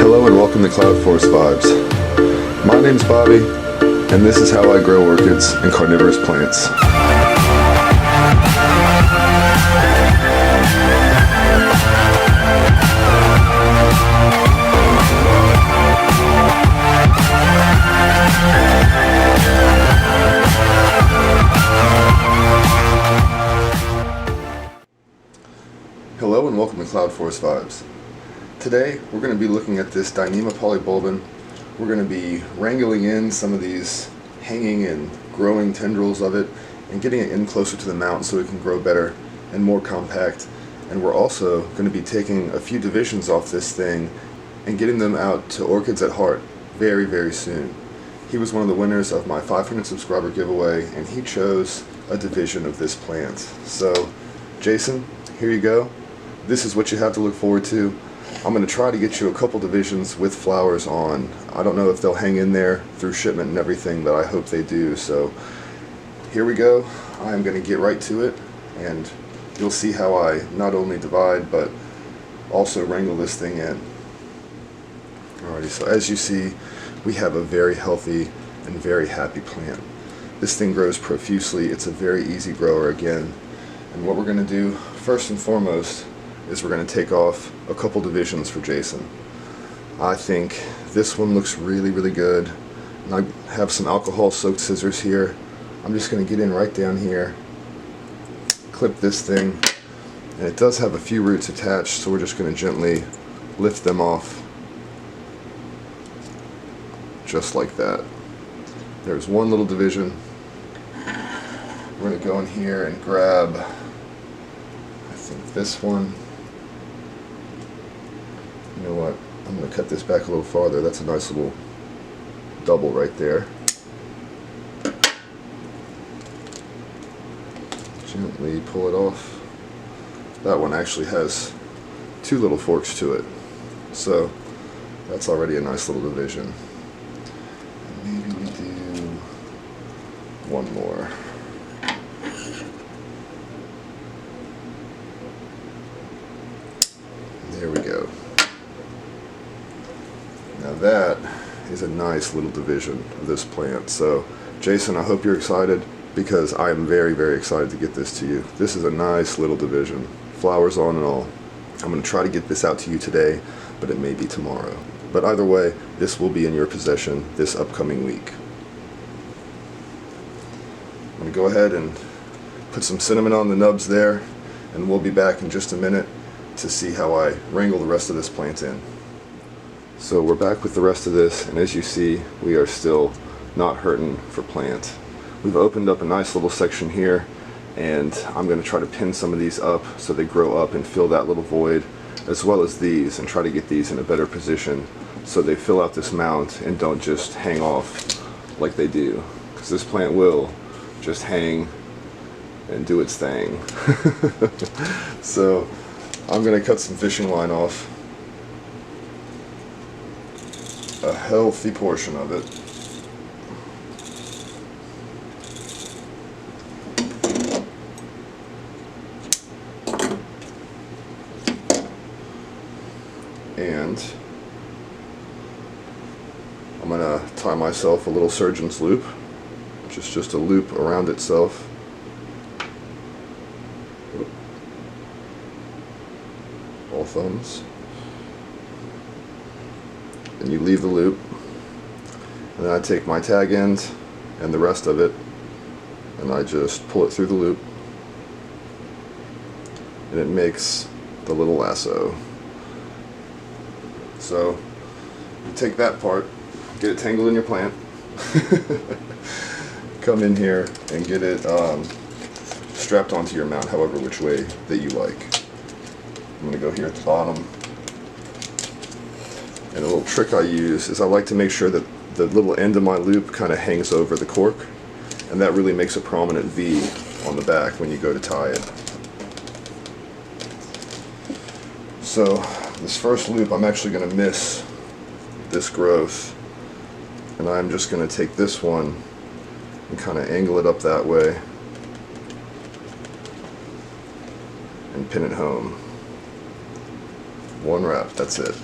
Hello and welcome to Cloud Forest Vibes. My name's Bobby, and this is how I grow orchids and carnivorous plants. Hello and welcome to Cloud Forest Vibes. Today we're going to be looking at this Dinema polybulbon. We're going to be wrangling in some of these hanging and growing tendrils of it and getting it in closer to the mound so it can grow better and more compact. And we're also going to be taking a few divisions off this thing and getting them out to Orchids at Heart very, very soon. He was one of the winners of my 500 subscriber giveaway, and he chose a division of this plant. So Jason, here you go. This is what you have to look forward to. I'm going to try to get you a couple divisions with flowers on. I don't know if they'll hang in there through shipment and everything, but I hope they do. So here we go. I'm going to get right to it, and you'll see how I not only divide but also wrangle this thing in. Alrighty, so as you see, we have a very healthy and very happy plant. This thing grows profusely. It's a very easy grower again. And what we're going to do first and foremost is we're going to take off a couple divisions for Jason. I think this one looks really, really good. And I have some alcohol soaked scissors here. I'm just going to get in right down here, clip this thing, and it does have a few roots attached, so we're just going to gently lift them off just like that. There's one little division. We're going to go in here and grab, I think, this one. You know what, I'm going to cut this back a little farther. That's a nice little double right there. Gently pull it off. That one actually has two little forks to it, so that's already a nice little division. And maybe we do one more. There we go. Now that is a nice little division of this plant. So Jason, I hope you're excited, because I am very, very excited to get this to you. This is a nice little division, flowers on and all. I'm going to try to get this out to you today, but it may be tomorrow. But either way, this will be in your possession this upcoming week. I'm going to go ahead and put some cinnamon on the nubs there, and we'll be back in just a minute to see how I wrangle the rest of this plant in. So we're back with the rest of this, and as you see, we are still not hurting for plant. We've opened up a nice little section here, and I'm going to try to pin some of these up so they grow up and fill that little void, as well as these, and try to get these in a better position so they fill out this mount and don't just hang off like they do, because this plant will just hang and do its thing. So I'm going to cut some fishing line off, a healthy portion of it. And I'm going to tie myself a little surgeon's loop, which is just a loop around itself. All thumbs. And you leave the loop, and then I take my tag end and the rest of it, and I just pull it through the loop, and it makes the little lasso. So you take that part, get it tangled in your plant, come in here and get it strapped onto your mount however which way that you like. I'm going to go here at the bottom. And a little trick I use is I like to make sure that the little end of my loop kind of hangs over the cork, and that really makes a prominent V on the back when you go to tie it. So this first loop, I'm actually going to miss this growth, and I'm just going to take this one and kind of angle it up that way and pin it home. One wrap, that's it.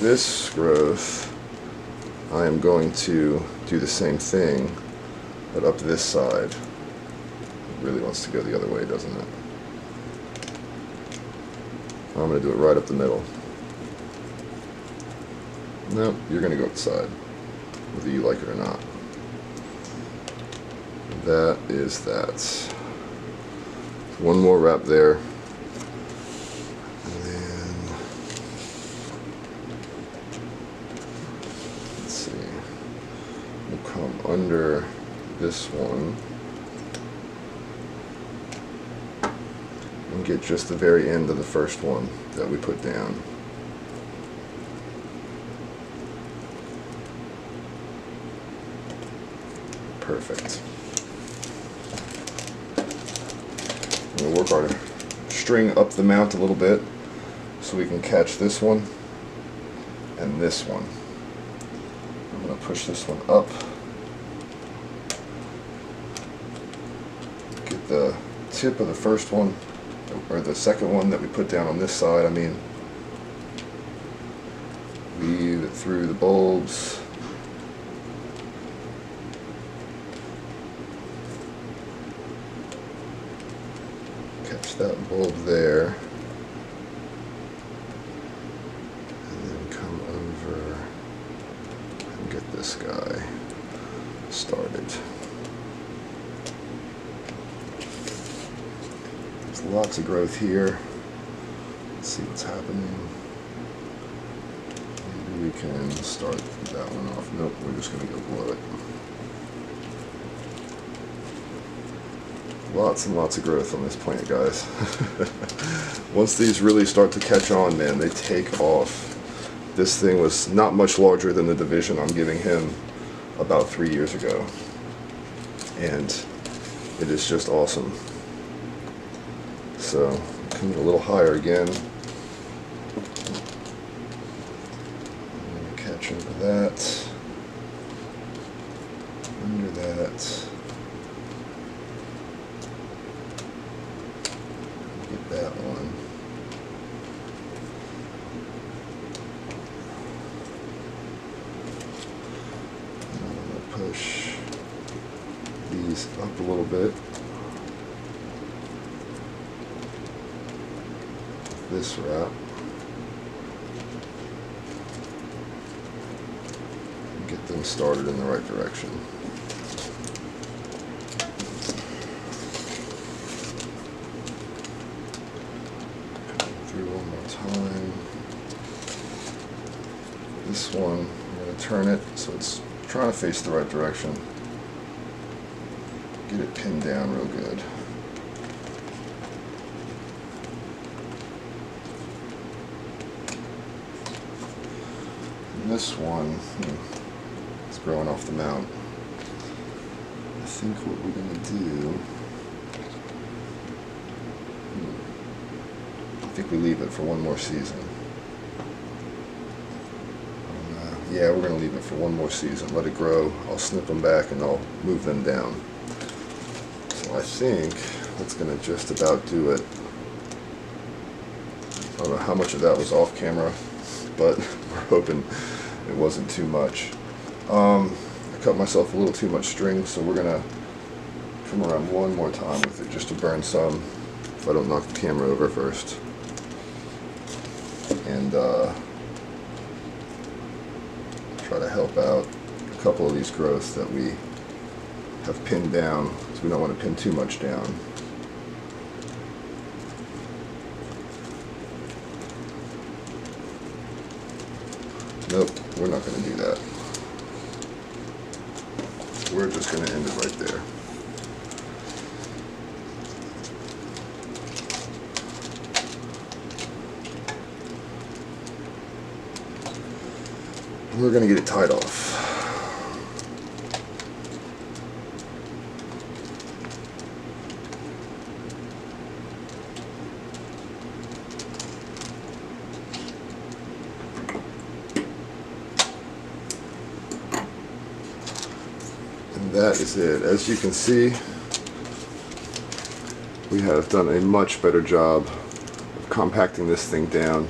this growth, I am going to do the same thing, but up this side. It really wants to go the other way, doesn't it? I'm going to do it right up the middle. Nope, you're going to go up the side, whether you like it or not. That is that. One more wrap there. And then, let's see, we'll come under this one and get just the very end of the first one that we put down. Perfect. We'll work our string up the mount a little bit so we can catch this one and this one. I'm going to push this one up. Get the tip of the first one, or the second one that we put down on this side, I mean. Weave it through the bulbs. Catch that bulb there, and then come over and get this guy started. There's lots of growth here. Let's see what's happening. Maybe we can start that one off. Nope, we're just going to go below it. Lots and lots of growth on this plant, guys. Once these really start to catch on, man, they take off. This thing was not much larger than the division I'm giving him about 3 years ago. And it is just awesome. So, coming a little higher again. I'm going to catch over that. Under that. That one. And I'm going to push these up a little bit. This wrap. And get them started in the right direction. One more time. This one, I'm going to turn it so it's trying to face the right direction. Get it pinned down real good. And this one, it's growing off the mount. I think what we're going to do, I think we leave it for one more season. Yeah, we're going to leave it for one more season. Let it grow. I'll snip them back and I'll move them down. So I think that's going to just about do it. I don't know how much of that was off camera, but we're hoping it wasn't too much. I cut myself a little too much string, so we're going to come around one more time with it just to burn some if I don't knock the camera over first. And try to help out a couple of these growths that we have pinned down, because we don't want to pin too much down. Nope, we're not going to do that. We're just going to end it right there. We're going to get it tied off. And that is it. As you can see, we have done a much better job of compacting this thing down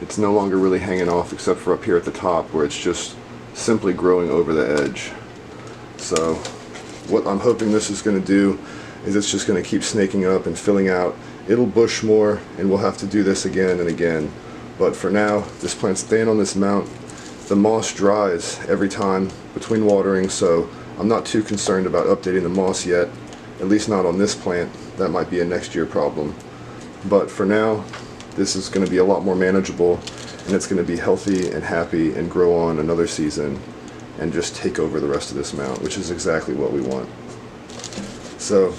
It's no longer really hanging off except for up here at the top where it's just simply growing over the edge. So what I'm hoping this is going to do is it's just going to keep snaking up and filling out. It'll bush more and we'll have to do this again and again. But for now, this plant's staying on this mount. The moss dries every time between watering, so I'm not too concerned about updating the moss yet, at least not on this plant. That might be a next year problem. But for now, this is going to be a lot more manageable, and it's going to be healthy and happy and grow on another season and just take over the rest of this mount, which is exactly what we want. So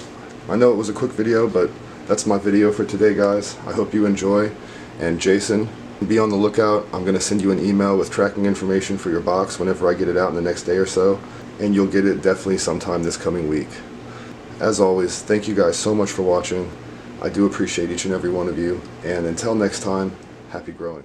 I know it was a quick video, but that's my video for today, guys. I hope you enjoy. And Jason, be on the lookout. I'm going to send you an email with tracking information for your box whenever I get it out in the next day or so, and you'll get it definitely sometime this coming week. As always, thank you guys so much for watching. I do appreciate each and every one of you, and until next time, happy growing.